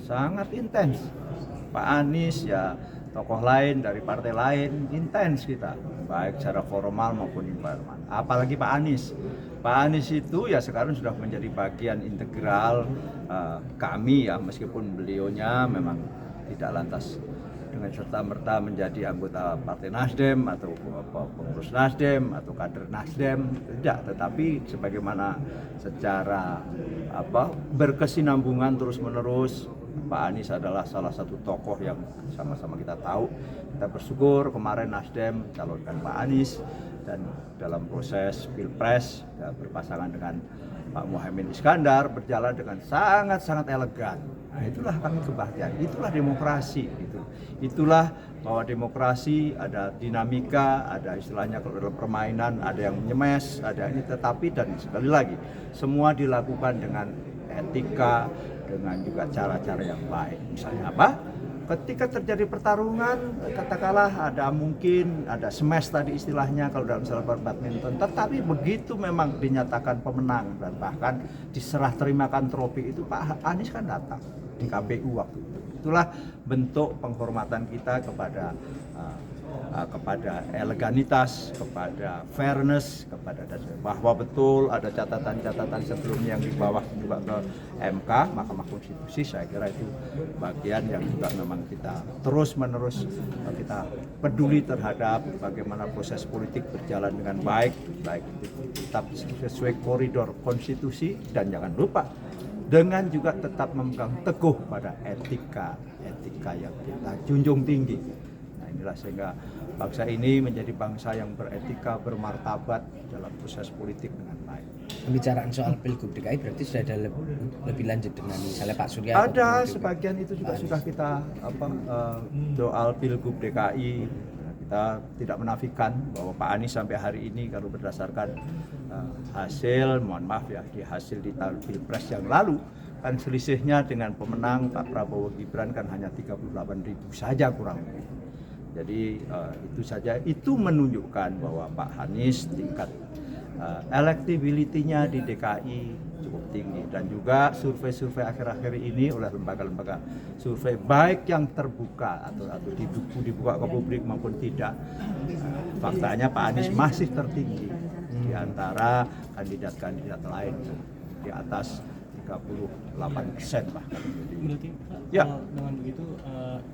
sangat intens. Pak Anies ya tokoh lain dari partai lain intens kita, baik secara formal maupun informal. Apalagi Pak Anies. Pak Anies itu ya sekarang sudah menjadi bagian integral kami ya, meskipun beliaunya memang tidak lantas dengan serta-merta menjadi anggota Partai Nasdem atau pengurus Nasdem atau kader Nasdem, tidak, tetapi sebagaimana secara berkesinambungan terus-menerus. Pak Anies adalah salah satu tokoh yang sama-sama kita tahu. Kita bersyukur kemarin Nasdem calonkan Pak Anies, dan dalam proses Pilpres ya, berpasangan dengan Pak Muhaimin Iskandar berjalan dengan sangat-sangat elegan. Nah, itulah kami kebahagiaan, itulah demokrasi. Itulah bahwa demokrasi ada dinamika, ada istilahnya kalau dalam permainan ada yang menyemes, ada ini, tetapi dan sekali lagi semua dilakukan dengan etika, dengan juga cara-cara yang baik. Misalnya apa? Ketika terjadi pertarungan, katakanlah mungkin ada smash tadi istilahnya kalau dalam sepak badminton, tetapi begitu memang dinyatakan pemenang dan bahkan diserah terimakan trofi itu, Pak Anies kan datang di KPU waktu itu. Itulah bentuk penghormatan kita kepada eleganitas, kepada fairness, kepada bahwa betul ada catatan-catatan sebelumnya yang dibawa juga ke MK, Mahkamah Konstitusi. Saya kira itu bagian yang juga memang kita terus-menerus kita peduli terhadap bagaimana proses politik berjalan dengan baik tetap sesuai koridor konstitusi, dan jangan lupa dengan juga tetap memegang teguh pada etika yang kita junjung tinggi. Nah, inilah sehingga bangsa ini menjadi bangsa yang beretika, bermartabat dalam proses politik dengan baik. Pembicaraan soal Pilgub DKI berarti sudah ada lebih lanjut dengan misalnya Pak Surya? Ada sebagian itu juga sudah kita soal Pilgub DKI. Kita tidak menafikan bahwa Pak Anies sampai hari ini kalau berdasarkan hasil, mohon maaf ya, di hasil di tahun Pilpres yang lalu kan selisihnya dengan pemenang Pak Prabowo Gibran kan hanya 38.000 saja kurang lebih. Jadi itu saja, itu menunjukkan bahwa Pak Anies tingkat electability-nya di DKI cukup tinggi, dan juga survei-survei akhir-akhir ini oleh lembaga-lembaga survei baik yang terbuka atau dibuka ke publik maupun tidak, faktanya Pak Anies masih tertinggi di antara kandidat-kandidat lain, di atas 38% bahkan. Berarti Pak, ya, kalau dengan begitu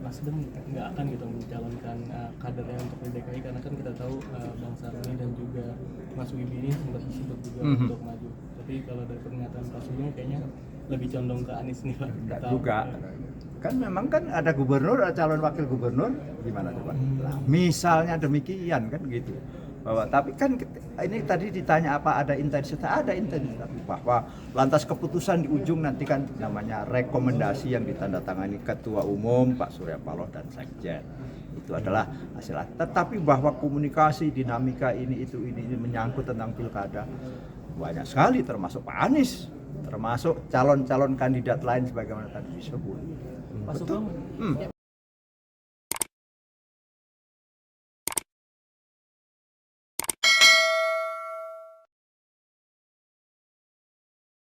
Nasdem nggak akan gitu mencalonkan kadernya untuk di DKI, karena kan kita tahu Bang Saroni dan juga Mas Wibi ini sempat disebut juga untuk maju. Tapi kalau dari pernyataan Pak Sugeng kayaknya lebih condong ke Anies nih Pak. Enggak juga. Kan memang kan ada gubernur, ada calon wakil gubernur, gimana coba? Nah, misalnya demikian kan gitu. Bahwa tapi kan ini tadi ditanya apa ada intensitas, bahwa lantas keputusan di ujung nanti kan namanya rekomendasi yang ditandatangani Ketua Umum Pak Surya Paloh dan Sekjen. Itu adalah hasil. Tetapi bahwa komunikasi dinamika ini menyangkut tentang pilkada banyak sekali, termasuk Pak Anies, termasuk calon-calon kandidat lain sebagaimana tadi disebut. Pak Sugeng,